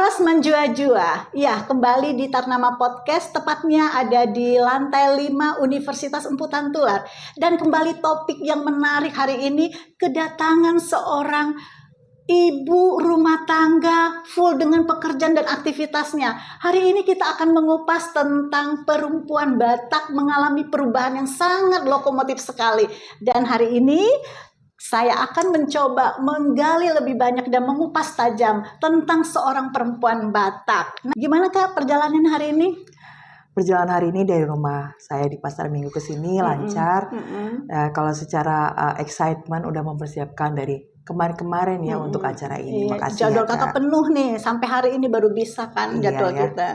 Laras menjua-jua. Ya, kembali di Tarnama Podcast, tepatnya ada di lantai 5 Universitas Empu Tantular. Dan kembali topik yang menarik hari ini, kedatangan seorang ibu rumah tangga full dengan pekerjaan dan aktivitasnya. Hari ini kita akan mengupas tentang perempuan Batak mengalami perubahan yang sangat lokomotif sekali. Dan hari ini saya akan mencoba menggali lebih banyak dan mengupas tajam tentang seorang perempuan Batak. Nah, gimana Kak perjalanan hari ini? Perjalanan hari ini dari rumah saya di Pasar Minggu ke sini lancar. Kalau secara excitement udah mempersiapkan dari kemarin-kemarin ya untuk acara ini. Makasih jadwal ya, Kakak penuh nih, sampai hari ini baru bisa kan jadwal ya. kita.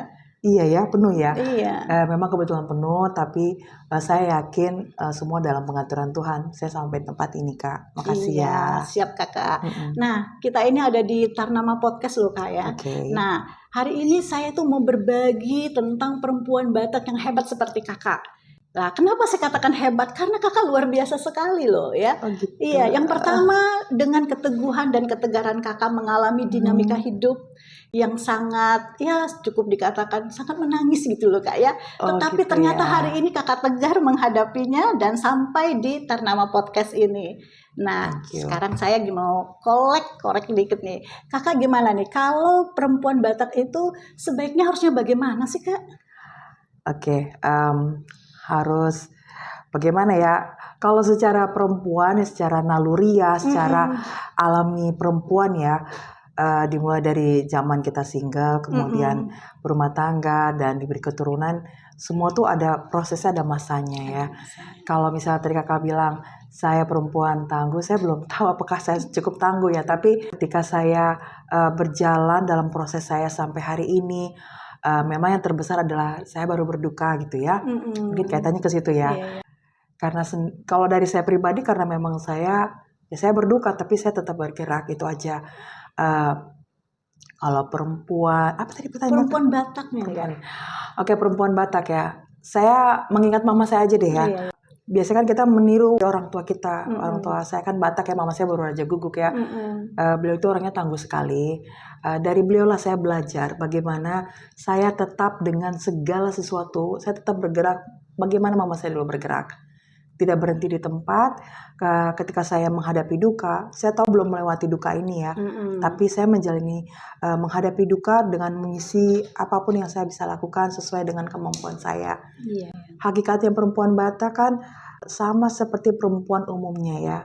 Iya ya, penuh ya. Iya. Memang kebetulan penuh, tapi saya yakin semua dalam pengaturan Tuhan. Saya sampai tempat ini, Kak. Makasih ya. Siap Kakak. Nah, kita ini ada di Tarnama Podcast loh Kak ya. Oke. Nah, hari ini saya tuh mau berbagi tentang perempuan Batak yang hebat seperti Kakak. Nah, kenapa saya katakan hebat? Karena Kakak luar biasa sekali loh ya. Oh gitu. Iya, yang pertama dengan keteguhan dan ketegaran Kakak mengalami dinamika hidup yang sangat ya cukup dikatakan sangat menangis gitu loh Kak ya. Tetapi gitu ternyata ya. hari ini Kakak tegar menghadapinya dan sampai di Tarnama Podcast ini. Nah, sekarang saya mau korek dikit nih. Kakak gimana nih? Kalau perempuan Batak itu sebaiknya harusnya bagaimana sih Kak? Oke, harus bagaimana ya? Kalau secara perempuan, secara naluriah, secara alami perempuan ya, dimulai dari zaman kita single, kemudian berumah tangga dan diberi keturunan, semua tuh ada prosesnya, ada masanya ya. Kalau misalnya tadi Kakak bilang saya perempuan tangguh, saya belum tahu apakah saya cukup tangguh ya. Tapi ketika saya berjalan dalam proses saya sampai hari ini, memang yang terbesar adalah saya baru berduka gitu ya. Mungkin kaitannya ke situ ya. Iya. Karena kalau dari saya pribadi, karena memang saya berduka, tapi saya tetap bergerak, itu aja. Kalau perempuan, apa tadi pertanyaan? Perempuan Bataknya ya. Oke, perempuan Batak ya. Saya mengingat mama saya aja deh ya. Iya. Biasanya kan kita meniru orang tua kita. Orang tua saya kan Batak ya, mama saya baru Raja Guguk ya. Beliau itu orangnya tangguh sekali. Dari beliau lah saya belajar bagaimana saya tetap dengan segala sesuatu, saya tetap bergerak. Bagaimana mama saya dulu bergerak. Tidak berhenti di tempat. Ketika saya menghadapi duka, saya tahu belum melewati duka ini ya, tapi saya menjalani menghadapi duka dengan mengisi apapun yang saya bisa lakukan sesuai dengan kemampuan saya. Hakikatnya perempuan Batak kan sama seperti perempuan umumnya ya,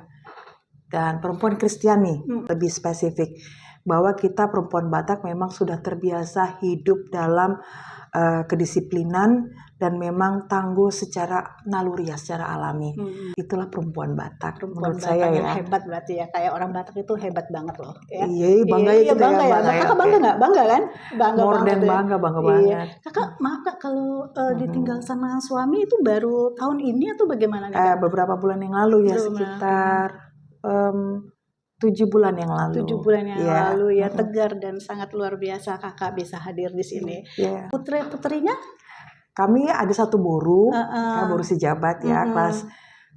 dan perempuan Kristen nih lebih spesifik, bahwa kita perempuan Batak memang sudah terbiasa hidup dalam kedisiplinan dan memang tangguh secara naluriah, secara alami. Itulah perempuan Batak menurut saya yang ya. hebat berarti ya, kayak orang Batak itu hebat banget loh ya. Iya, bangga ya kita bangga ya. Kakak bangga nggak? Bangga kan? Bangga More than bangga banget. Kakak maaf Kak, kalau ditinggal sama suami itu baru tahun ini atau bagaimana nih Kak? Beberapa bulan yang lalu ya, sekitar 7 bulan yang lalu. 7 bulan yang lalu ya, tegar dan sangat luar biasa Kakak bisa hadir di sini. Putri-putrinya? Kami ada satu boru, boru sejabat ya, kelas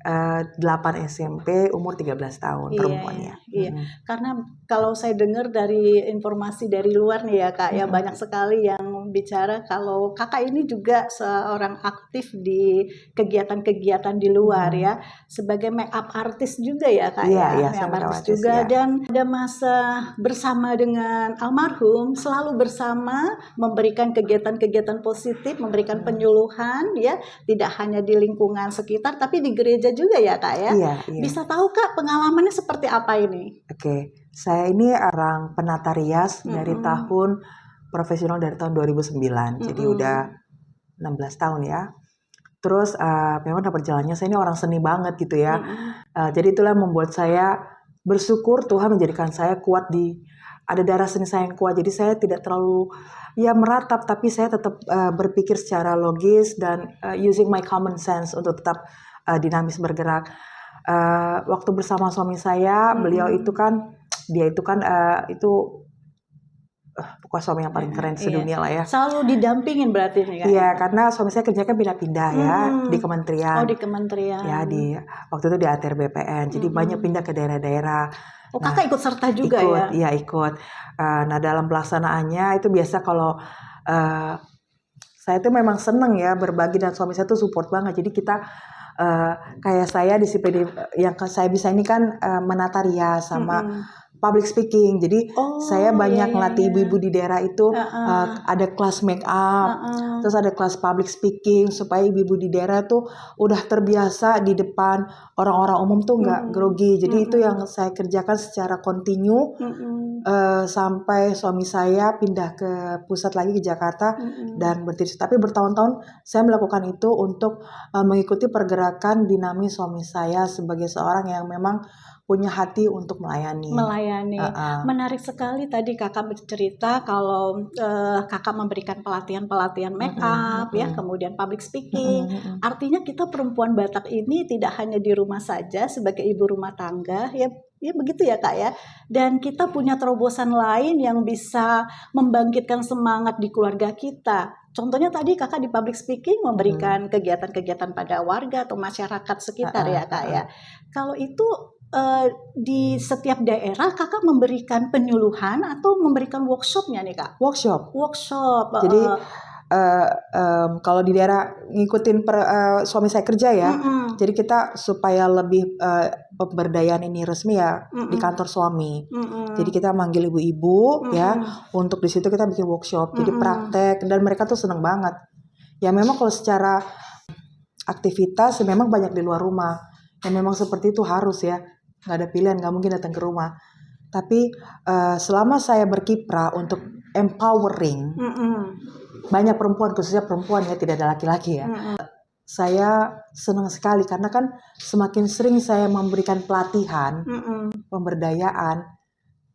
8 SMP, umur 13 tahun, perempuannya. Iya. Karena kalau saya dengar dari informasi dari luar nih ya Kak, ya banyak sekali yang bicara kalau Kakak ini juga seorang aktif di kegiatan-kegiatan di luar ya, sebagai make up artist juga ya Kak Iya, make up artist juga ya. Dan ada masa bersama dengan almarhum, selalu bersama memberikan kegiatan-kegiatan positif, memberikan penyuluhan ya, tidak hanya di lingkungan sekitar tapi di gereja juga ya Kak ya. Iya. Bisa tahu Kak pengalamannya seperti apa ini? Oke, saya ini orang penata rias dari tahun profesional dari tahun 2009. Jadi udah 16 tahun ya. Terus memang perjalanannya saya ini orang seni banget gitu ya. Jadi itulah membuat saya bersyukur Tuhan menjadikan saya kuat ada darah seni saya yang kuat. Jadi saya tidak terlalu meratap, tapi saya tetap berpikir secara logis dan using my common sense untuk tetap dinamis bergerak. Waktu bersama suami saya, beliau itu kan, dia itu kan itu pokoknya suami yang paling keren sedunia lah ya. Selalu didampingin berarti nih Kak? Iya, karena suami saya kerja kan pindah-pindah ya di kementerian. Oh, di kementerian. Ya, waktu itu di ATR BPN. Jadi banyak pindah ke daerah-daerah. Oh, Kakak ikut serta juga ya? Iya, ikut. Nah, dalam pelaksanaannya itu biasa kalau saya tuh memang seneng ya berbagi, dan suami saya tuh support banget. Jadi kita kayak saya di CPD yang saya bisa ini kan menata rias sama public speaking. Jadi saya banyak ngelatih ibu-ibu di daerah itu, ada kelas make up, terus ada kelas public speaking supaya ibu-ibu di daerah tuh udah terbiasa di depan orang-orang umum tuh nggak grogi. Jadi itu yang saya kerjakan secara kontinu sampai suami saya pindah ke pusat lagi ke Jakarta dan berdiri. Tapi bertahun-tahun saya melakukan itu untuk mengikuti pergerakan dinamis suami saya sebagai seorang yang memang punya hati untuk melayani. Menarik sekali tadi Kakak bercerita kalau Kakak memberikan pelatihan-pelatihan make up ya, kemudian public speaking. Artinya kita perempuan Batak ini tidak hanya di rumah saja sebagai ibu rumah tangga ya begitu ya Kak ya. Dan kita punya terobosan lain yang bisa membangkitkan semangat di keluarga kita. Contohnya tadi Kakak di public speaking memberikan kegiatan-kegiatan pada warga atau masyarakat sekitar ya Kak ya. Kalau itu di setiap daerah Kakak memberikan penyuluhan atau memberikan workshopnya nih Kak? Workshop. Jadi kalau di daerah ngikutin suami saya kerja ya, jadi kita supaya lebih pemberdayaan ini resmi ya di kantor suami. Jadi kita manggil ibu-ibu ya untuk di situ kita bikin workshop. Jadi praktek, dan mereka tuh seneng banget. Ya memang kalau secara aktivitas memang banyak di luar rumah. Ya memang seperti itu harus ya. Nggak ada pilihan, nggak mungkin datang ke rumah. Tapi selama saya berkiprah untuk empowering banyak perempuan, khususnya perempuan ya, tidak ada laki-laki ya, saya senang sekali karena kan semakin sering saya memberikan pelatihan, pemberdayaan,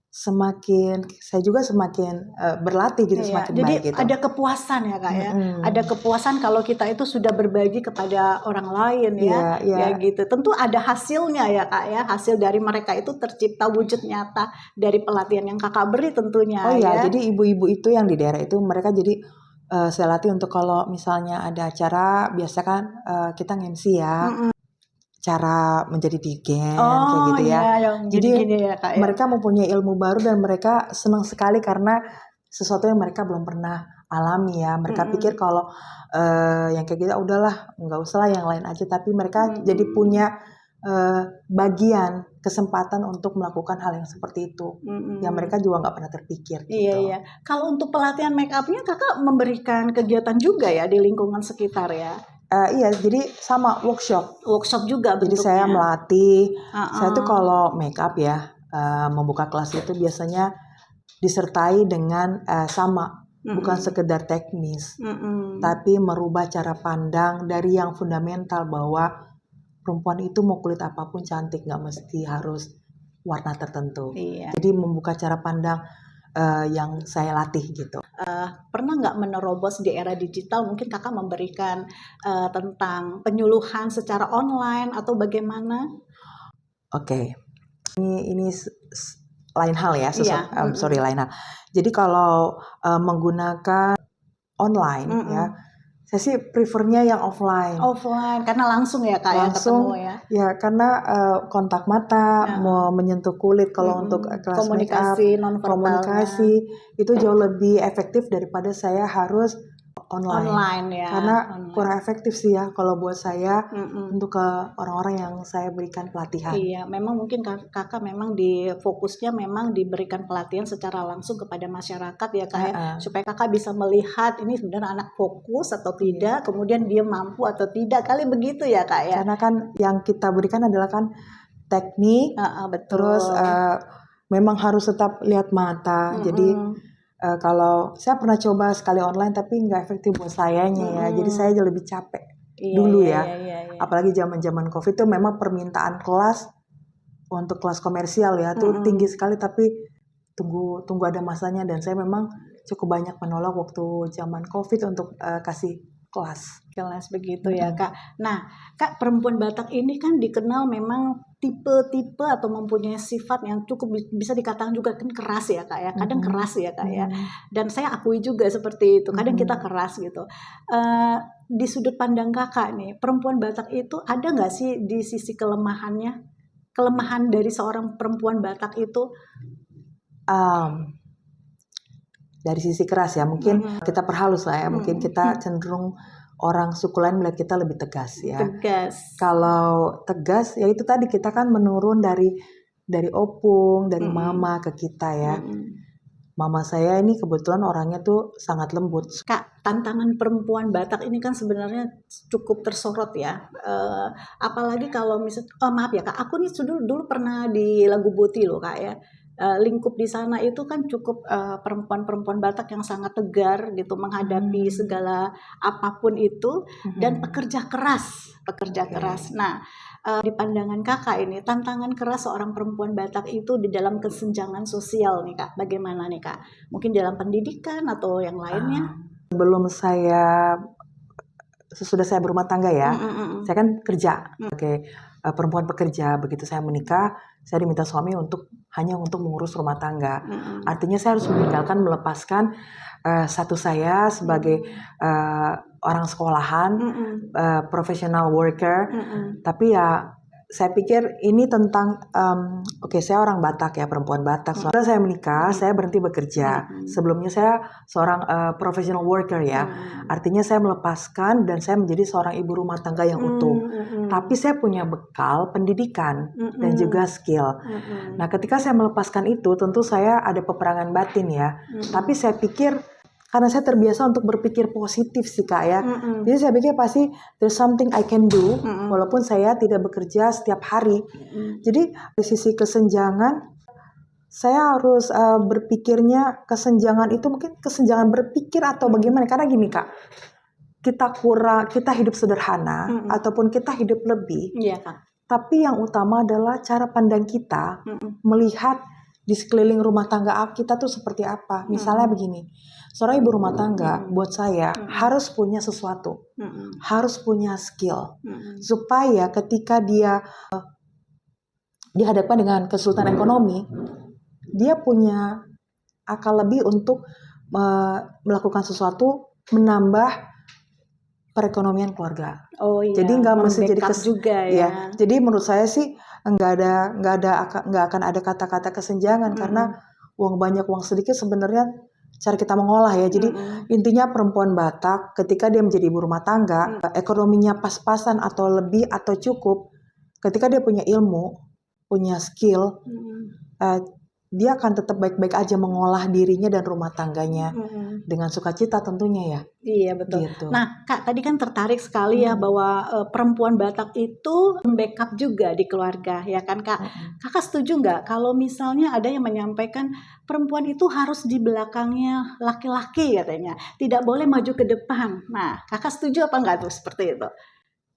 saya juga semakin berlatih gitu, semakin jadi baik gitu. Ada kepuasan ya Kak ya, ada kepuasan kalau kita itu sudah berbagi kepada orang lain ya, ya gitu. Tentu ada hasilnya ya Kak ya, hasil dari mereka itu tercipta wujud nyata dari pelatihan yang Kakak beri tentunya. Oh ya, jadi ibu-ibu itu yang di daerah itu mereka jadi saya latih untuk kalau misalnya ada acara, biasa kan kita nge-MC ya. Cara menjadi digen kayak gitu ya. Jadi ya, Kak, ya. Mereka mempunyai ilmu baru dan mereka senang sekali karena sesuatu yang mereka belum pernah alami ya. Mereka pikir kalau yang kayak gitu udahlah, nggak usah lah yang lain aja. Tapi mereka jadi punya bagian kesempatan untuk melakukan hal yang seperti itu. Yang mereka juga nggak pernah terpikir. Gitu. Iya. Kalau untuk pelatihan make upnya Kakak memberikan kegiatan juga ya di lingkungan sekitar ya. Iya, jadi sama workshop juga bentuknya. Jadi saya melatih. Saya tuh kalau make up ya, membuka kelas itu biasanya disertai dengan bukan sekedar teknis, tapi merubah cara pandang dari yang fundamental bahwa perempuan itu mau kulit apapun cantik, nggak mesti harus warna tertentu. Iya. Jadi membuka cara pandang yang saya latih gitu. Pernah nggak menerobos di era digital? Mungkin Kakak memberikan tentang penyuluhan secara online atau bagaimana? Oke. Ini lain hal ya. Lain hal. Jadi kalau menggunakan online ya, saya sih prefernya yang offline. Karena langsung ya Kak langsung, ketemu ya. Ya karena kontak mata, mau menyentuh kulit kalau untuk kelas komunikasi komunikasi itu jauh lebih efektif daripada saya harus online ya. Karena kurang efektif sih ya kalau buat saya untuk ke orang-orang yang saya berikan pelatihan. Iya, memang mungkin Kakak memang fokusnya memang diberikan pelatihan secara langsung kepada masyarakat ya Kak ya, supaya Kakak bisa melihat ini sebenarnya anak fokus atau tidak, kemudian dia mampu atau tidak, kali begitu ya Kak ya. Karena kan yang kita berikan adalah kan teknik, betul. Terus memang harus tetap lihat mata, jadi kalau saya pernah coba sekali online tapi nggak efektif buat sayanya ya, jadi saya lebih capek dulu ya. Apalagi zaman-zaman COVID itu memang permintaan kelas untuk kelas komersial ya tuh tinggi sekali, tapi tunggu ada masanya, dan saya memang cukup banyak menolak waktu zaman COVID untuk kasih kelas begitu ya Kak. Nah Kak, perempuan Batak ini kan dikenal memang tipe-tipe atau mempunyai sifat yang cukup bisa dikatakan juga kan keras ya Kak ya, kadang keras ya Kak ya, dan saya akui juga seperti itu, kadang kita keras gitu. Di sudut pandang Kakak nih, perempuan Batak itu ada nggak sih di sisi kelemahannya, kelemahan dari seorang perempuan Batak itu? Dari sisi keras ya, mungkin kita perhalus lah ya, mungkin kita cenderung orang suku lain melihat kita lebih tegas ya. Tegas. Kalau tegas ya itu tadi, kita kan menurun dari opung, dari mama ke kita ya. Mama saya ini kebetulan orangnya tuh sangat lembut. Kak, tantangan perempuan Batak ini kan sebenarnya cukup tersorot ya. Apalagi kalau maaf ya Kak, aku nih dulu pernah di Lagu Boti loh Kak ya. Lingkup di sana itu kan cukup perempuan-perempuan Batak yang sangat tegar gitu menghadapi segala apapun itu, dan pekerja keras. Nah, di pandangan Kakak ini, tantangan keras seorang perempuan Batak itu di dalam kesenjangan sosial nih Kak, bagaimana nih Kak? Mungkin dalam pendidikan atau yang lainnya? Sesudah saya berumah tangga ya, saya kan kerja sebagai perempuan pekerja. Begitu saya menikah, saya diminta suami hanya untuk mengurus rumah tangga. Artinya saya harus melepaskan status saya sebagai orang sekolahan, professional worker. Tapi ya saya pikir ini tentang saya orang Batak ya, perempuan Batak. Setelah saya menikah, saya berhenti bekerja. Sebelumnya saya seorang professional worker ya. Artinya saya melepaskan dan saya menjadi seorang ibu rumah tangga yang utuh. Tapi saya punya bekal pendidikan dan juga skill. Nah, ketika saya melepaskan itu, tentu saya ada peperangan batin ya. Tapi saya pikir karena saya terbiasa untuk berpikir positif sih Kak ya. Jadi saya pikir pasti there's something I can do walaupun saya tidak bekerja setiap hari. Jadi dari sisi kesenjangan, saya harus berpikirnya kesenjangan itu mungkin kesenjangan berpikir atau bagaimana. Karena gini Kak, kita hidup sederhana ataupun kita hidup lebih. Kak. Tapi yang utama adalah cara pandang kita melihat di sekeliling rumah tangga kita tuh seperti apa. Misalnya begini, seorang ibu rumah tangga buat saya harus punya sesuatu, harus punya skill, supaya ketika dia dihadapkan dengan kesulitan ekonomi, dia punya akal lebih untuk melakukan sesuatu, menambah perekonomian keluarga. Jadi nggak mesti jadi juga ya. Jadi menurut saya sih nggak akan ada kata-kata kesenjangan karena uang banyak uang sedikit sebenarnya cara kita mengolah ya. Jadi intinya perempuan Batak ketika dia menjadi ibu rumah tangga, ekonominya pas-pasan atau lebih atau cukup, ketika dia punya ilmu, punya skill, dia akan tetap baik-baik aja mengolah dirinya dan rumah tangganya dengan sukacita tentunya ya. Iya betul. Gitu. Nah Kak, tadi kan tertarik sekali ya bahwa perempuan Batak itu backup juga di keluarga ya kan Kak. Kakak setuju nggak kalau misalnya ada yang menyampaikan perempuan itu harus di belakangnya laki-laki katanya, tidak boleh maju ke depan. Nah Kakak setuju apa nggak tuh seperti itu?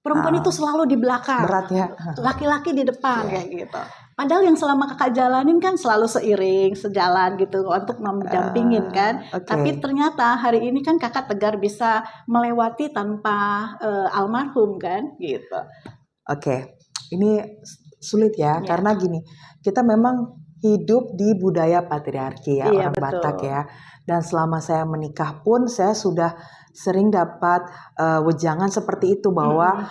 Perempuan itu selalu di belakang, berat ya. Laki-laki di depan kayak gitu. Padahal yang selama Kakak jalanin kan selalu seiring, sejalan gitu untuk mendampingin kan. Tapi ternyata hari ini kan Kakak tegar bisa melewati tanpa almarhum kan gitu. Ini sulit ya karena gini, kita memang hidup di budaya patriarki ya, orang betul. Batak ya. Dan selama saya menikah pun saya sudah sering dapat wejangan seperti itu bahwa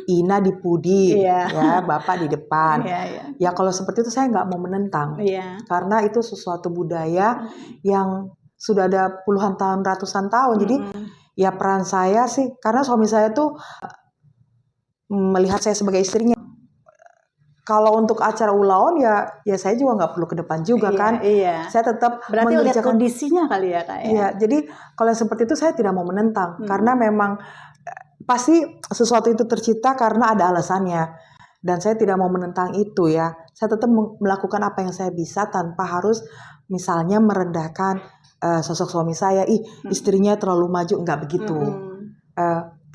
Ina di pudi, ya bapak di depan. Ya kalau seperti itu saya nggak mau menentang, karena itu sesuatu budaya yang sudah ada puluhan tahun, ratusan tahun. Jadi ya peran saya sih, karena suami saya tuh melihat saya sebagai istrinya. Kalau untuk acara ulaon ya saya juga nggak perlu ke depan juga kan. Saya tetap berarti lihat kondisinya kali ya Kak ya. Iya, jadi kalau yang seperti itu saya tidak mau menentang karena memang pasti sesuatu itu tercipta karena ada alasannya dan saya tidak mau menentang itu ya. Saya tetap melakukan apa yang saya bisa tanpa harus misalnya merendahkan sosok suami saya. Istrinya terlalu maju, nggak begitu.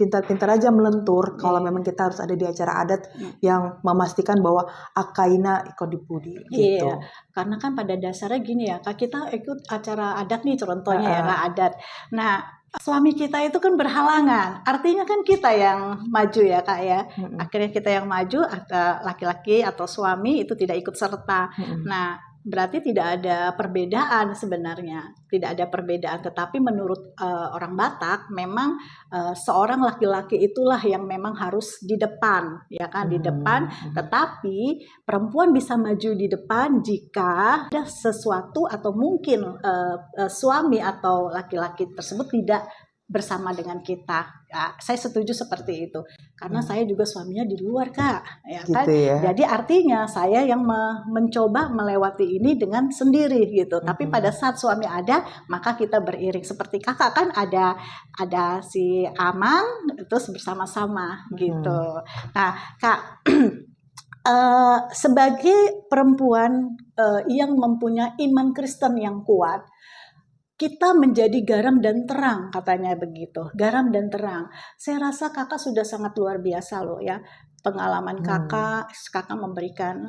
Pintar-pintar aja melentur kalau memang kita harus ada di acara adat yang memastikan bahwa akaina ikut dipudi gitu. Iya, karena kan pada dasarnya gini ya Kak, kita ikut acara adat nih contohnya ya Kak, adat. Nah suami kita itu kan berhalangan, artinya kan kita yang maju ya Kak ya. Akhirnya kita yang maju, laki-laki atau suami itu tidak ikut serta. Nah, berarti tidak ada perbedaan sebenarnya, tidak ada perbedaan. Tetapi menurut orang Batak, memang seorang laki-laki itulah yang memang harus di depan, ya kan, di depan. Tetapi perempuan bisa maju di depan jika ada sesuatu atau mungkin suami atau laki-laki tersebut tidak bersama dengan kita. Ya, saya setuju seperti itu karena saya juga suaminya di luar Kak, ya Gitu kan. ya. Jadi artinya saya yang mencoba melewati ini dengan sendiri gitu. Tapi pada saat suami ada, maka kita beriring seperti kakak kan ada si Amang terus bersama-sama gitu. Nah Kak, sebagai perempuan yang mempunyai iman Kristen yang kuat, kita menjadi garam dan terang, katanya begitu. Garam dan terang. Saya rasa kakak sudah sangat luar biasa loh ya. Pengalaman kakak memberikan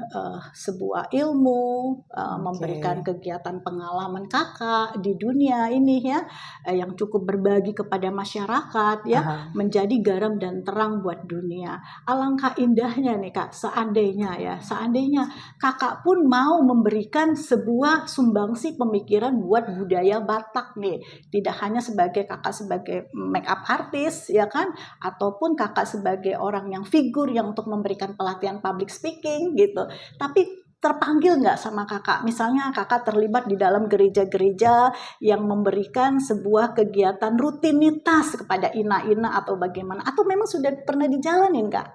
sebuah ilmu, memberikan kegiatan pengalaman kakak di dunia ini ya, yang cukup berbagi kepada masyarakat ya, menjadi garam dan terang buat dunia. Alangkah indahnya nih Kak, seandainya kakak pun mau memberikan sebuah sumbangsi pemikiran buat budaya Batak nih, tidak hanya kakak sebagai make up artist ya kan, ataupun kakak sebagai orang yang figur yang untuk memberikan pelatihan public speaking gitu, tapi terpanggil nggak sama kakak, misalnya kakak terlibat di dalam gereja-gereja yang memberikan sebuah kegiatan rutinitas kepada ina-ina atau bagaimana, atau memang sudah pernah dijalanin Kak?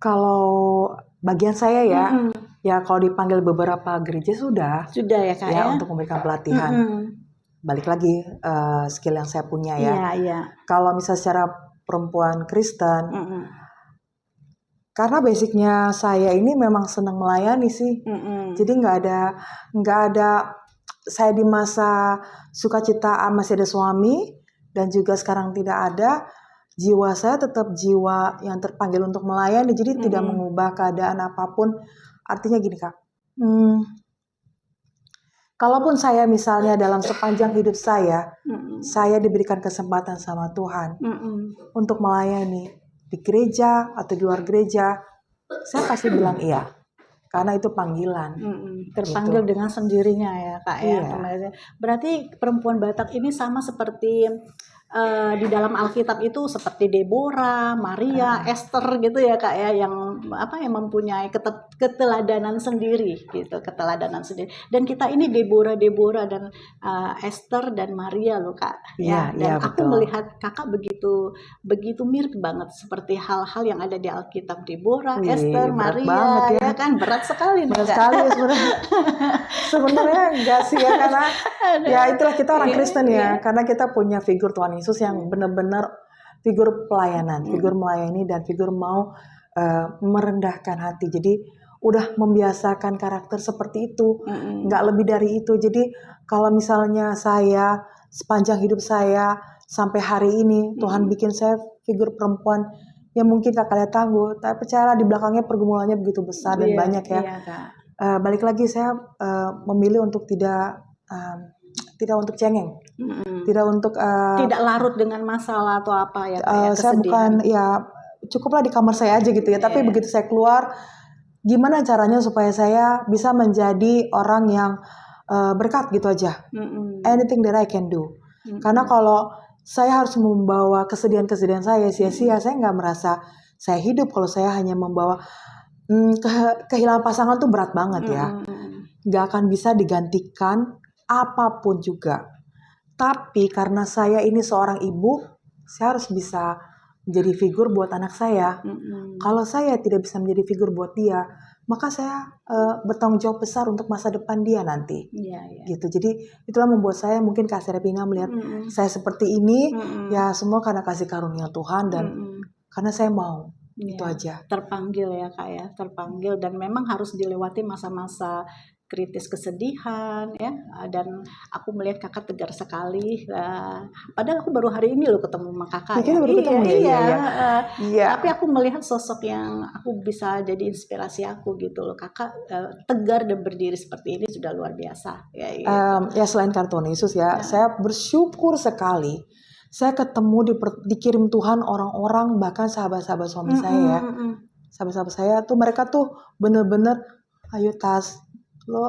Kalau bagian saya ya kalau dipanggil beberapa gereja sudah ya Kak ya, untuk memberikan pelatihan. Balik lagi skill yang saya punya ya. Kalau misalnya secara perempuan Kristen, karena basicnya saya ini memang senang melayani sih. Jadi nggak ada saya di masa sukacita masih ada suami dan juga sekarang tidak ada, jiwa saya tetap jiwa yang terpanggil untuk melayani. Jadi tidak mengubah keadaan apapun. Artinya gini Kak, kalaupun saya misalnya dalam sepanjang hidup saya diberikan kesempatan sama Tuhan untuk melayani di gereja atau di luar gereja, saya pasti bilang iya, karena itu panggilan. Terpanggil gitu. dengan sendirinya ya Kak ya. Berarti perempuan Batak ini sama seperti di dalam Alkitab itu seperti Deborah, Maria, Esther gitu ya Kak ya, yang mempunyai keteladanan sendiri gitu, keteladanan sendiri. Dan kita ini Deborah dan Esther dan Maria loh Kak ya. Dan aku melihat kakak begitu mirip banget seperti hal-hal yang ada di Alkitab, Deborah, Esther, Maria ya kan, berat sekali nih. Berat sekali sebenarnya enggak sih ya, karena ya itulah kita orang Kristen ya, karena kita punya figur Tuhan Yesus yang benar-benar figur pelayanan, figur melayani dan figur mau merendahkan hati. Jadi udah membiasakan karakter seperti itu, nggak lebih dari itu. Jadi kalau misalnya saya sepanjang hidup saya sampai hari ini Tuhan bikin saya figur perempuan yang mungkin kakak lihat tangguh, tapi percayalah di belakangnya pergumulannya begitu besar dan banyak ya. Balik lagi saya memilih untuk tidak untuk cengeng, tidak untuk tidak larut dengan masalah atau apa ya, saya bukan ya cukuplah di kamar saya aja gitu ya. Tapi begitu saya keluar, gimana caranya supaya saya bisa menjadi orang yang berkat gitu aja. Anything that I can do. Karena kalau saya harus membawa kesedihan-kesedihan saya sia-sia, saya nggak merasa saya hidup kalau saya hanya membawa kehilangan pasangan tuh berat banget ya. Nggak akan bisa digantikan apapun juga. Tapi karena saya ini seorang ibu, saya harus bisa menjadi figur buat anak saya. Kalau saya tidak bisa menjadi figur buat dia, maka saya bertanggung jawab besar untuk masa depan dia nanti. Gitu. Jadi itulah membuat saya, mungkin Kak Serapina melihat saya seperti ini, ya semua karena kasih karunia Tuhan dan karena saya mau. Itu aja. Terpanggil ya Kak ya, terpanggil, dan memang harus dilewati masa-masa kritis kesedihan ya, dan aku melihat kakak tegar sekali. Padahal aku baru hari ini loh ketemu sama kakak Kita ya. baru ketemu ya. Iya. Iya. Tapi aku melihat sosok yang aku bisa jadi inspirasi aku gitu loh. Kakak tegar dan berdiri seperti ini sudah luar biasa ya. Gitu. Ya selain karton Yesus ya, saya bersyukur sekali. Saya ketemu dikirim Tuhan orang-orang, bahkan sahabat-sahabat suami saya ya. Sahabat-sahabat saya tuh mereka tuh bener-bener, ayo Tas, lo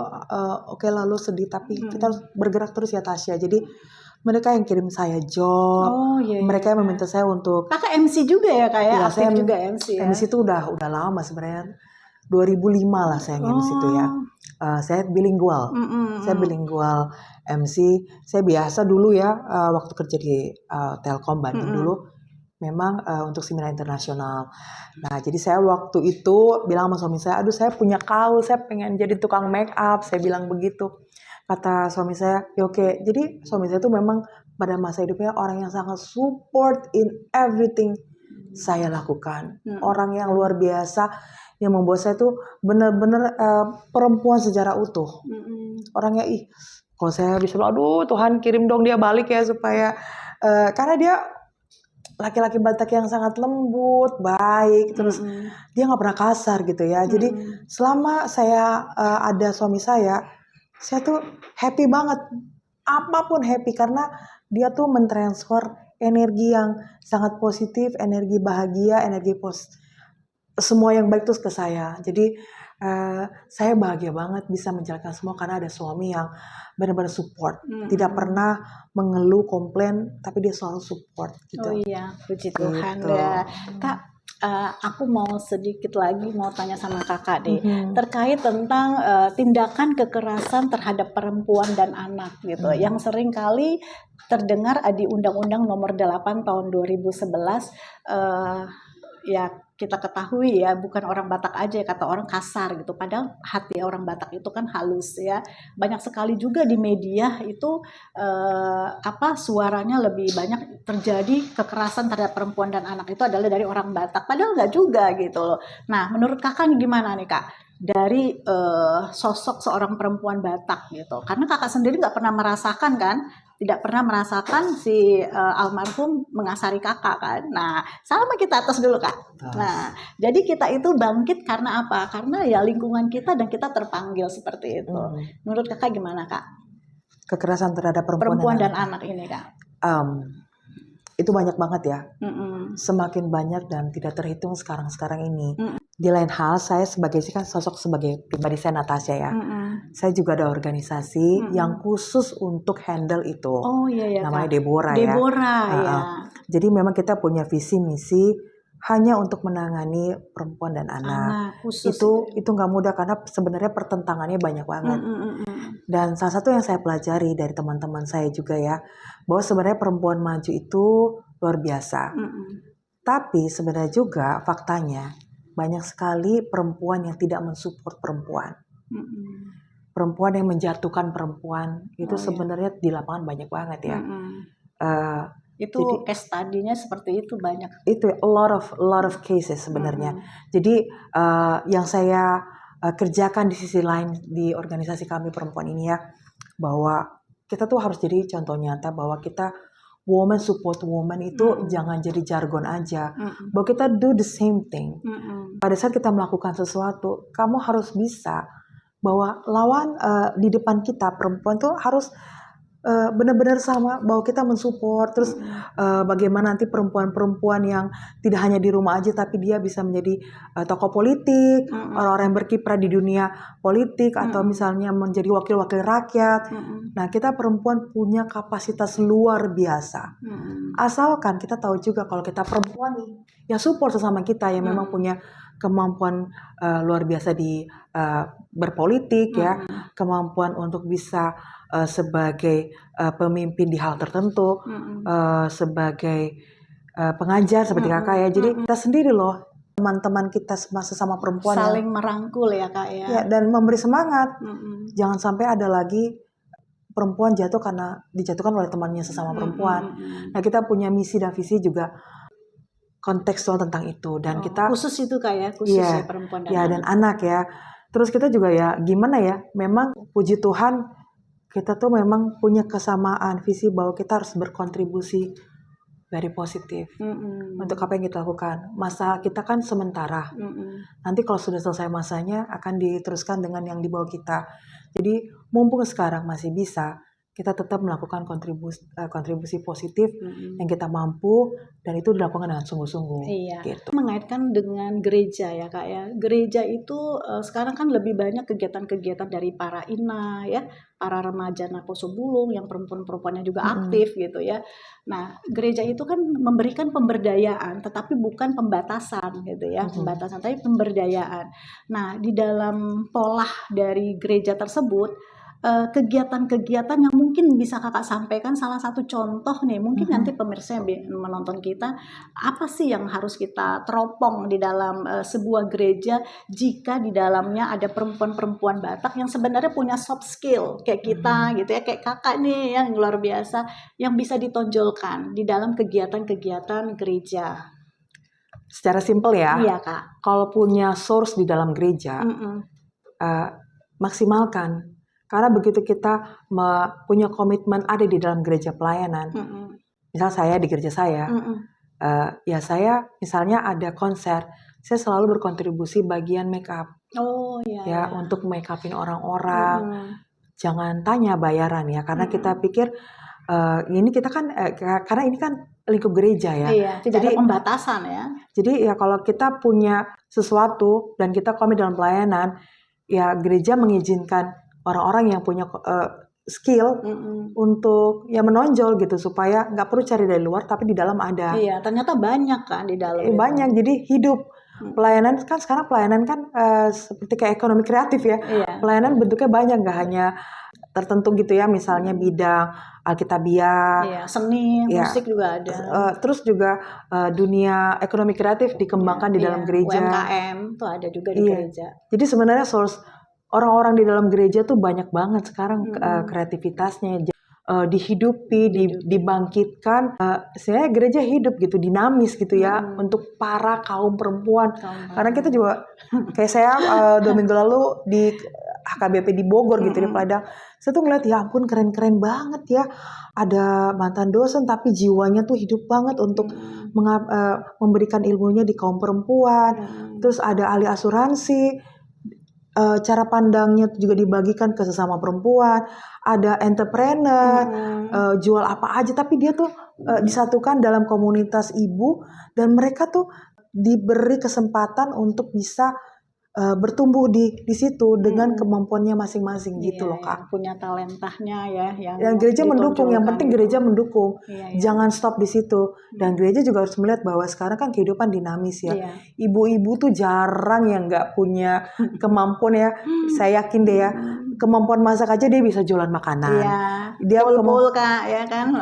oke lah lo sedih tapi kita harus bergerak terus ya Tasya. Jadi mereka yang kirim saya job, mereka yang meminta saya untuk. Kakak MC juga ya kayak Ya, aktif saya juga MC ya. MC itu udah lama sebenarnya. 2005 lah saya MC itu ya. Saya bilingual. Saya bilingual MC. Saya biasa dulu ya waktu kerja di Telkom Bandung dulu. Memang untuk seminar internasional. Nah, jadi saya waktu itu bilang sama suami saya, aduh saya punya kaul, saya pengen jadi tukang make up. Saya bilang begitu. Kata suami saya, ya oke. Jadi suami saya itu memang pada masa hidupnya orang yang sangat support in everything saya lakukan. Orang yang luar biasa, yang membuat saya tuh benar-benar perempuan secara utuh. Orangnya kalau saya bisa bilang, aduh Tuhan kirim dong dia balik ya supaya karena dia laki-laki Batak yang sangat lembut, baik, terus dia nggak pernah kasar gitu ya. Jadi selama saya ada suami saya tuh happy banget, apapun happy karena dia tuh mentransfer energi yang sangat positif, energi bahagia, energi semua yang baik tuh ke saya. Jadi saya bahagia banget bisa menjalankan semua karena ada suami yang benar-benar support, tidak pernah mengeluh, komplain, tapi dia selalu support gitu. Oh iya, puji Tuhan ya. Kak, aku mau sedikit lagi mau tanya sama kakak deh, terkait tentang tindakan kekerasan terhadap perempuan dan anak gitu, yang sering kali terdengar di Undang-Undang Nomor 8 Tahun 2011. Ya kita ketahui ya, bukan orang Batak aja kata orang kasar gitu, padahal hati orang Batak itu kan halus ya. Banyak sekali juga di media itu suaranya lebih banyak terjadi kekerasan terhadap perempuan dan anak itu adalah dari orang Batak, padahal nggak juga gitu loh. Nah, menurut kakak gimana nih Kak dari sosok seorang perempuan Batak gitu, karena kakak sendiri nggak pernah merasakan kan, tidak pernah merasakan si almarhum mengasari kakak kan. Nah, sama kita atas dulu Kak. Nah, jadi kita itu bangkit karena apa? Karena ya lingkungan kita dan kita terpanggil seperti itu. Menurut kakak gimana Kak? Kekerasan terhadap perempuan dan anak ini Kak. Itu banyak banget ya. Semakin banyak dan tidak terhitung sekarang ini. Di lain hal, saya sebagai sosok sebagai pribadi saya Natasha ya. Saya juga ada organisasi yang khusus untuk handle itu. Oh iya namanya Kak. Deborah ya. Ya. Jadi memang kita punya visi misi hanya untuk menangani perempuan dan anak. Itu nggak mudah karena sebenarnya pertentangannya banyak banget. Dan salah satu yang saya pelajari dari teman-teman saya juga ya, bahwa sebenarnya perempuan maju itu luar biasa. Tapi sebenarnya juga faktanya banyak sekali perempuan yang tidak mensupport perempuan. Perempuan yang menjatuhkan perempuan itu sebenarnya di lapangan banyak banget ya. Itu case study-nya seperti itu banyak. Itu a lot of cases sebenarnya. Jadi yang saya kerjakan di sisi lain di organisasi kami perempuan ini ya, bahwa kita tuh harus jadi contoh nyata bahwa kita woman support woman itu jangan jadi jargon aja. Bahwa kita do the same thing. Pada saat kita melakukan sesuatu, kamu harus bisa bahwa lawan di depan kita perempuan tuh harus benar-benar sama, bahwa kita mensupport. Terus bagaimana nanti perempuan-perempuan yang tidak hanya di rumah aja tapi dia bisa menjadi tokoh politik, orang-orang yang berkiprah di dunia politik, atau misalnya menjadi wakil-wakil rakyat. Nah, kita perempuan punya kapasitas luar biasa. Asalkan kita tahu juga kalau kita perempuan nih, ya support sesama kita yang memang punya kemampuan luar biasa di berpolitik ya, kemampuan untuk bisa sebagai pemimpin di hal tertentu, sebagai pengajar seperti kakak ya. Jadi kita sendiri loh, teman-teman kita sesama perempuan saling merangkul ya Kak ya. Ya, dan memberi semangat. Jangan sampai ada lagi perempuan jatuh karena dijatuhkan oleh temannya sesama perempuan. Nah, kita punya misi dan visi juga kontekstual tentang itu, dan kita khusus itu Kak ya, khusus ya perempuan dan anak ya. Terus kita juga ya gimana ya, memang puji Tuhan kita tuh memang punya kesamaan visi bahwa kita harus berkontribusi very positif untuk apa yang kita lakukan. Masa kita kan sementara. Nanti kalau sudah selesai masanya akan diteruskan dengan yang di bawah kita. Jadi mumpung sekarang masih bisa, kita tetap melakukan kontribusi positif yang kita mampu, dan itu dilakukan dengan sungguh-sungguh. Iya. Gitu. Mengaitkan dengan gereja ya Kak ya. Gereja itu sekarang kan lebih banyak kegiatan-kegiatan dari para ina ya, para remaja Nakoso Bulung yang perempuan-perempuannya juga aktif gitu ya. Nah, gereja itu kan memberikan pemberdayaan, tetapi bukan pembatasan gitu ya, pembatasan tapi pemberdayaan. Nah, di dalam pola dari gereja tersebut, kegiatan-kegiatan yang mungkin bisa Kakak sampaikan, salah satu contoh nih, mungkin nanti pemirsa yang menonton kita, apa sih yang harus kita teropong di dalam sebuah gereja jika di dalamnya ada perempuan-perempuan Batak yang sebenarnya punya soft skill kayak kita gitu ya, kayak Kakak nih yang luar biasa, yang bisa ditonjolkan di dalam kegiatan-kegiatan gereja. Secara simpel ya, Iya Kak. kalau punya source di dalam gereja, maksimalkan. Karena begitu kita punya komitmen ada di dalam gereja pelayanan, misal saya di gereja saya, ya saya misalnya ada konser, saya selalu berkontribusi bagian make up. Oh iya. Ya, untuk make upin orang-orang. Jangan tanya bayaran ya, karena kita pikir ini kita kan karena ini kan lingkup gereja ya. Iya, tidak ada pembatasan ya. Jadi ya kalau kita punya sesuatu dan kita komit dalam pelayanan, ya gereja mengizinkan orang-orang yang punya skill untuk ya menonjol gitu, supaya nggak perlu cari dari luar tapi di dalam ada. Iya, ternyata banyak kan di dalam. Banyak, jadi hidup. Pelayanan kan sekarang pelayanan kan seperti kayak ekonomi kreatif ya. Iya. Pelayanan bentuknya banyak, nggak hanya tertentu gitu ya, misalnya bidang Alkitabiah, Iya, seni, musik juga ada. Terus juga dunia ekonomi kreatif dikembangkan di dalam gereja. UMKM tuh ada juga di gereja. Jadi sebenarnya source orang-orang di dalam gereja tuh banyak banget sekarang kreativitasnya. Dihidupi, dibangkitkan. Sebenarnya gereja hidup gitu, dinamis gitu ya, untuk para kaum perempuan. Karena kita juga, kayak saya 2 minggu lalu di HKBP di Bogor gitu, di Padang, saya tuh ngeliat ya ampun keren-keren banget ya. Ada mantan dosen tapi jiwanya tuh hidup banget untuk memberikan ilmunya di kaum perempuan. Terus ada ahli asuransi, cara pandangnya juga dibagikan ke sesama perempuan. Ada entrepreneur, jual apa aja, tapi dia tuh disatukan dalam komunitas ibu, dan mereka tuh diberi kesempatan untuk bisa bertumbuh di situ dengan kemampuannya masing-masing gitu loh Kak. Punya talentanya ya, yang gereja mendukung, yang penting gereja mendukung. Jangan stop di situ. Dan gereja juga harus melihat bahwa sekarang kan kehidupan dinamis ya. Ibu-ibu tuh jarang yang nggak punya kemampuan ya. Saya yakin deh ya, kemampuan masak aja dia bisa jualan makanan. Dia pul Kak ya kan.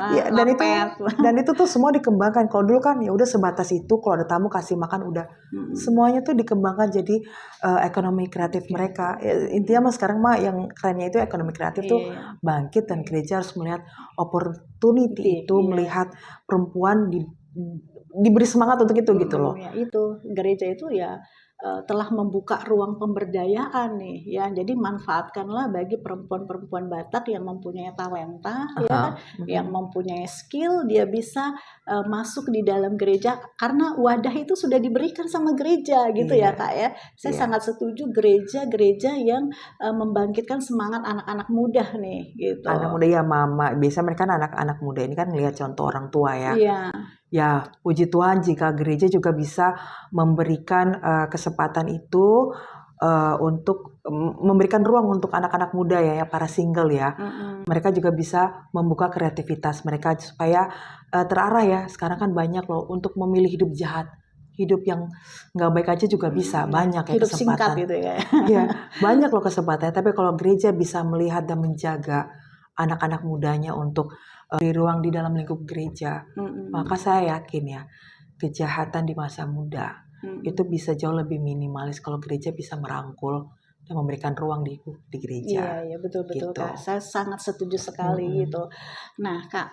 Dan itu tuh semua dikembangkan. Kalau dulu kan ya udah sebatas itu, kalau ada tamu kasih makan udah. Semuanya tuh dikembangkan jadi ekonomi kreatif mereka. Intinya sekarang yang kerennya itu ekonomi kreatif tuh bangkit, dan gereja harus melihat opportunity itu, melihat perempuan diberi semangat untuk itu gitu loh. Ya itu, gereja itu ya telah membuka ruang pemberdayaan nih ya. Jadi manfaatkanlah bagi perempuan-perempuan Batak yang mempunyai talenta ya, yang mempunyai skill, dia bisa masuk di dalam gereja karena wadah itu sudah diberikan sama gereja gitu ya Kak ya. Saya sangat setuju gereja-gereja yang membangkitkan semangat anak-anak muda nih gitu. Anak muda ya mama, biasanya mereka kan anak-anak muda ini kan lihat contoh orang tua ya. Ya, puji Tuhan jika gereja juga bisa memberikan kesempatan itu untuk memberikan ruang untuk anak-anak muda ya, para single ya. Mereka juga bisa membuka kreativitas mereka supaya terarah ya. Sekarang kan banyak loh untuk memilih hidup jahat. Hidup yang nggak baik aja juga bisa, banyak ya hidup kesempatan. Singkat gitu ya. Ya, banyak loh kesempatan. Tapi kalau gereja bisa melihat dan menjaga anak-anak mudanya untuk di ruang di dalam lingkup gereja, maka saya yakin ya kejahatan di masa muda itu bisa jauh lebih minimalis kalau gereja bisa merangkul dan memberikan ruang di gereja. Iya betul-betul gitu. Kak, saya sangat setuju sekali gitu. Nah Kak,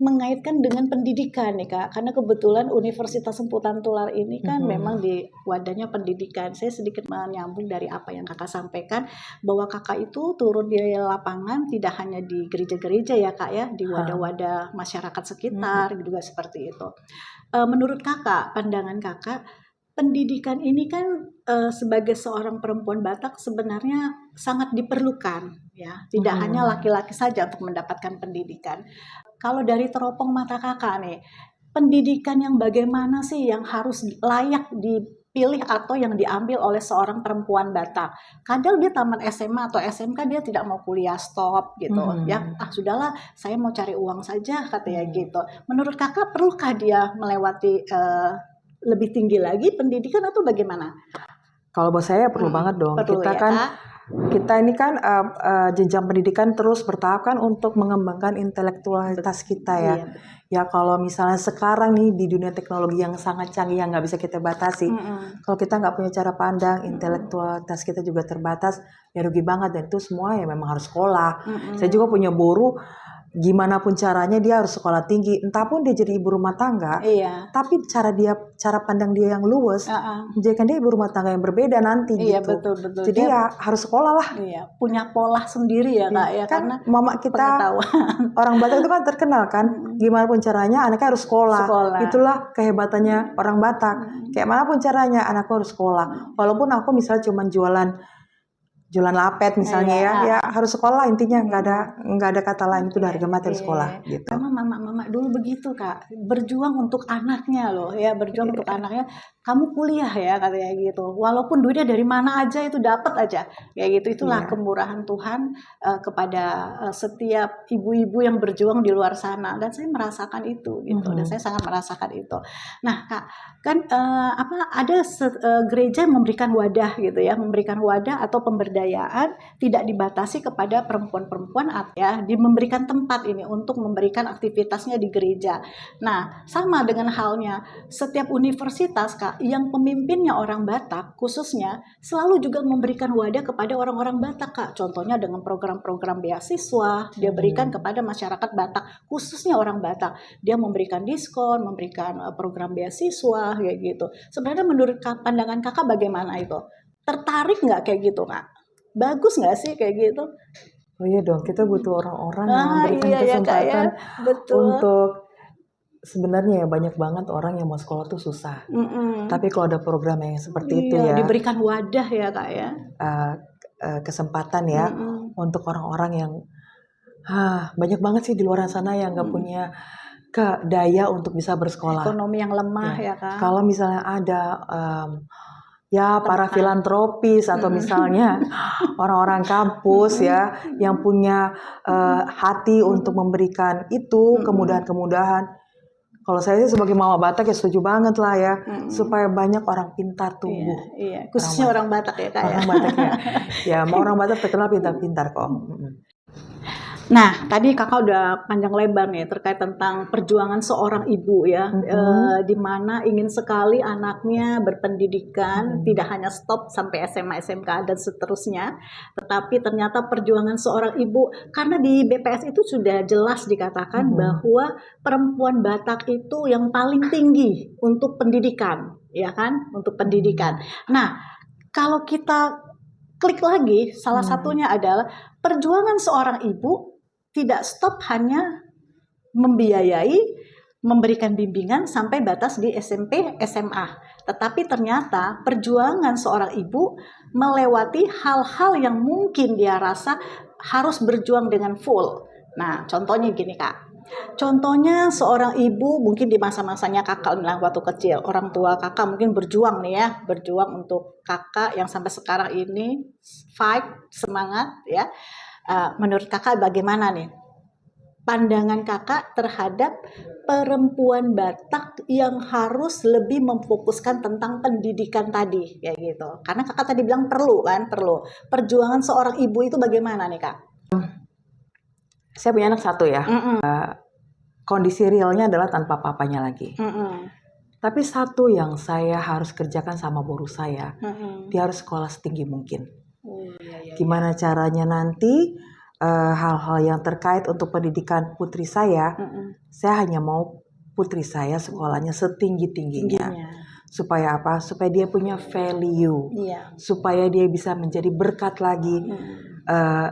mengaitkan dengan pendidikan nih Kak, karena kebetulan Universitas Semputan Tular ini kan memang di wadahnya pendidikan. Saya sedikit menyambung dari apa yang Kakak sampaikan, bahwa Kakak itu turun di lapangan tidak hanya di gereja-gereja ya Kak ya, di wadah-wadah masyarakat sekitar juga seperti itu. Menurut Kakak, pandangan Kakak, pendidikan ini kan sebagai seorang perempuan Batak sebenarnya sangat diperlukan ya, tidak hanya laki-laki saja untuk mendapatkan pendidikan. Kalau dari teropong mata Kakak nih, pendidikan yang bagaimana sih yang harus layak dipilih atau yang diambil oleh seorang perempuan Batak? Kadang dia tamat SMA atau SMK dia tidak mau kuliah, stop gitu ya. Sudahlah, saya mau cari uang saja katanya gitu. Menurut Kakak perlukah dia melewati lebih tinggi lagi pendidikan atau bagaimana? Kalau buat saya perlu banget dong. Perlu Kita ya, kan Kak? kita ini kan jenjang pendidikan terus bertahap kan untuk mengembangkan intelektualitas kita ya. Iya. Ya kalau misalnya sekarang nih di dunia teknologi yang sangat canggih yang nggak bisa kita batasi, kalau kita nggak punya cara pandang, intelektualitas kita juga terbatas, ya rugi banget. Dan itu semua ya memang harus sekolah. Saya juga punya guru, gimana pun caranya dia harus sekolah tinggi, entah pun dia jadi ibu rumah tangga, Iya. tapi cara pandang dia yang luwes, menjadikan dia ibu rumah tangga yang berbeda nanti Iya, gitu. betul. Jadi ya harus sekolah lah. Iya, punya pola sendiri ya Kak ya, Kan karena mama kita pengetahuan. orang Batak itu kan terkenal kan, gimana pun caranya anaknya harus sekolah. Sekolah. Itulah kehebatannya orang Batak. Kayak mana pun caranya anakku harus sekolah. Walaupun aku misalnya cuma jualan lapet misalnya ya harus sekolah, intinya nggak ada kata lain, itu udah harga mati harus sekolah gitu. Karena mama dulu begitu Kak, berjuang untuk anaknya loh ya, berjuang untuk anaknya. Kamu kuliah ya katanya gitu, walaupun duitnya dari mana aja itu dapat aja kayak gitu. Itulah kemurahan Tuhan kepada setiap ibu-ibu yang berjuang di luar sana, dan saya merasakan itu gitu, dan saya sangat merasakan itu. Nah Kak, kan ada gereja yang memberikan wadah gitu ya, memberikan wadah atau pemberdayaan tidak dibatasi kepada perempuan-perempuan ya, memberikan tempat ini untuk memberikan aktivitasnya di gereja. Nah, sama dengan halnya setiap universitas Kak, yang pemimpinnya orang Batak khususnya selalu juga memberikan wadah kepada orang-orang Batak Kak. Contohnya dengan program-program beasiswa dia berikan kepada masyarakat Batak, khususnya orang Batak. Dia memberikan diskon, memberikan program beasiswa kayak gitu. Sebenarnya menurut pandangan Kakak bagaimana itu? Tertarik nggak kayak gitu Kak? Bagus nggak sih kayak gitu? Oh iya dong, kita butuh orang-orang yang memberikan Ya, kesempatan betul. untuk, sebenarnya ya banyak banget orang yang mau sekolah tuh susah. Tapi kalau ada program yang seperti itu ya, diberikan wadah ya Kak ya, kesempatan ya untuk orang-orang yang banyak banget sih di luar sana yang nggak punya daya untuk bisa bersekolah. Ekonomi yang lemah ya Kak. Kalau misalnya ada para filantropis atau misalnya orang-orang kampus ya yang punya hati untuk memberikan itu kemudahan-kemudahan. Kalau saya sih sebagai mama Batak ya setuju banget lah ya, supaya banyak orang pintar tumbuh. Iya. Khususnya orang Batak ya Kak. Orang Batak ya. Ya, mau orang Batak terkenal pintar-pintar kok. Nah, tadi Kakak udah panjang lebar nih terkait tentang perjuangan seorang ibu ya, di mana ingin sekali anaknya berpendidikan, tidak hanya stop sampai SMA, SMK dan seterusnya, tetapi ternyata perjuangan seorang ibu, karena di BPS itu sudah jelas dikatakan bahwa perempuan Batak itu yang paling tinggi untuk pendidikan, ya kan, untuk pendidikan. Nah, kalau kita klik lagi, salah satunya adalah perjuangan seorang ibu tidak stop hanya membiayai, memberikan bimbingan sampai batas di SMP, SMA. Tetapi ternyata perjuangan seorang ibu melewati hal-hal yang mungkin dia rasa harus berjuang dengan full. Nah, contohnya gini Kak. Contohnya seorang ibu mungkin di masa-masanya Kakak waktu kecil, orang tua Kakak mungkin berjuang nih ya, berjuang untuk Kakak yang sampai sekarang ini fight, semangat ya. Menurut Kakak bagaimana nih pandangan Kakak terhadap perempuan Batak yang harus lebih memfokuskan tentang pendidikan tadi kayak gitu? Karena Kakak tadi bilang perlu. Perjuangan seorang ibu itu bagaimana nih Kak? Saya punya anak satu ya. Kondisi realnya adalah tanpa papanya lagi. Tapi satu yang saya harus kerjakan sama guru saya, dia harus sekolah setinggi mungkin. Gimana caranya nanti hal-hal yang terkait untuk pendidikan putri saya hanya mau putri saya sekolahnya setinggi-tingginya. Supaya apa? Supaya dia punya value, supaya dia bisa menjadi berkat lagi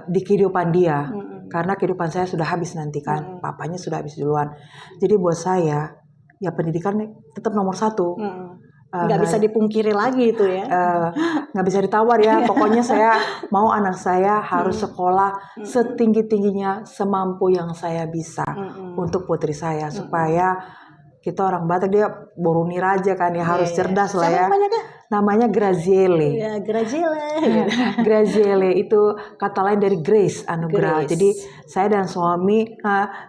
di kehidupan dia. Karena kehidupan saya sudah habis nanti kan, papanya sudah habis duluan. Jadi buat saya, ya pendidikan tetap nomor satu. Nggak bisa dipungkiri lagi itu ya. Nggak bisa ditawar ya. Pokoknya saya mau anak saya harus sekolah setinggi-tingginya, semampu yang saya bisa untuk putri saya. Supaya kita orang Batak dia boruni raja kan ya, harus cerdas lah ya. Namanya Graziele. Ya, Graziele. Graziele itu kata lain dari Grace, anugerah. Jadi saya dan suami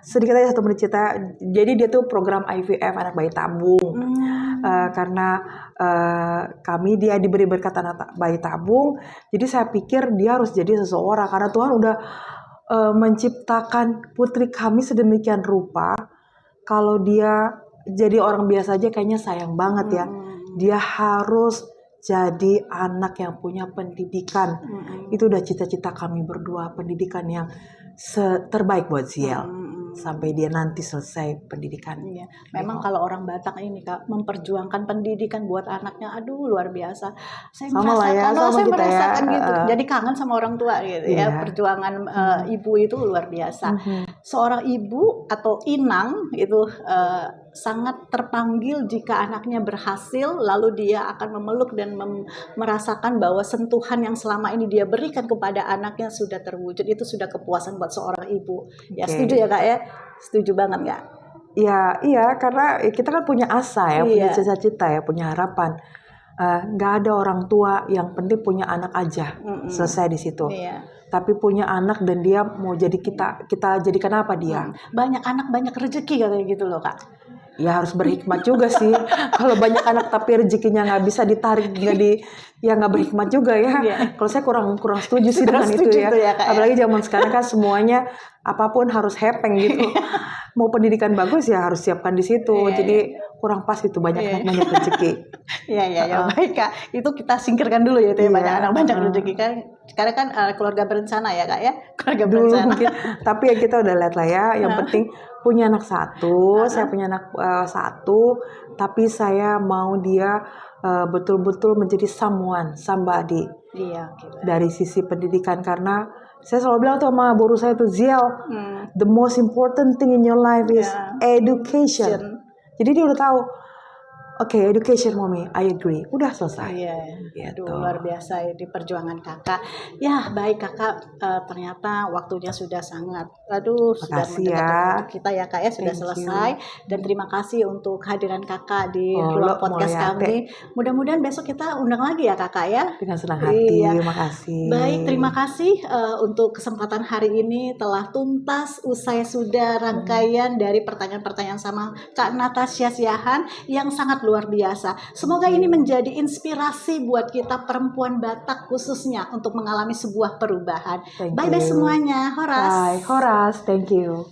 sedikit aja 1 menit cerita. Jadi dia tuh program IVF anak bayi tabung. Karena dia diberi berkat anak bayi tabung. Jadi saya pikir dia harus jadi seseorang karena Tuhan udah menciptakan putri kami sedemikian rupa. Kalau dia jadi orang biasa aja kayaknya sayang banget ya. Dia harus jadi anak yang punya pendidikan. Itu udah cita-cita kami berdua, pendidikan yang terbaik buat Ziel. Sampai dia nanti selesai pendidikan. Memang kalau orang Batak ini Kak memperjuangkan pendidikan buat anaknya, aduh luar biasa. Saya merasakan gitu. Jadi kangen sama orang tua gitu ya. Perjuangan ibu itu luar biasa. Seorang ibu atau inang itu sangat terpanggil jika anaknya berhasil, lalu dia akan memeluk dan merasakan bahwa sentuhan yang selama ini dia berikan kepada anaknya sudah terwujud. Itu sudah kepuasan buat seorang ibu. Ya setuju ya Kak ya? Setuju banget nggak? Iya, karena kita kan punya asa ya, punya cita-cita ya, punya harapan. Nggak ada orang tua yang penting punya anak aja, selesai di situ. Tapi punya anak dan dia mau jadi kita jadikan apa dia? Banyak anak banyak rezeki katanya gitu loh Kak. Ya harus berhikmat juga sih. Kalau banyak anak tapi rezekinya nggak bisa ditarik, nggak berhikmat juga ya. Kalau saya kurang setuju sih dengan itu ya. Apalagi zaman sekarang kan semuanya apapun harus hepeng gitu. Mau pendidikan bagus ya harus siapkan di situ. Jadi kurang pas itu banyak anak banyak rezeki. Iya, baik Kak. Itu kita singkirkan dulu ya itu banyak anak banyak rezeki kan. Karena kan keluarga berencana ya Kak ya. Keluarga berencana. Mungkin. Tapi ya kita udah lihat lah ya. Yang penting punya anak satu. Saya punya anak satu. Tapi saya mau dia betul-betul menjadi somebody. Dari sisi pendidikan. Karena saya selalu bilang tuh sama guru saya tuh, Ziel, the most important thing in your life is education. Jadi dia udah tahu, oke, education mommy, I agree. Udah selesai. Aduh, luar biasa ya di perjuangan kakak. Ya baik kakak, ternyata waktunya sudah sangat, sudah mendekat kita ya kak ya, sudah selesai. Dan terima kasih untuk kehadiran kakak di ruang podcast kami. Mudah-mudahan besok kita undang lagi ya kakak ya. Dengan senang hati, terima kasih. Baik, terima kasih untuk kesempatan hari ini telah tuntas usai sudah rangkaian dari pertanyaan-pertanyaan sama Kak Natasha Siahan yang sangat luar biasa. Semoga ini menjadi inspirasi buat kita perempuan Batak khususnya untuk mengalami sebuah perubahan. Bye-bye semuanya. Horas. Bye, Horas. Thank you.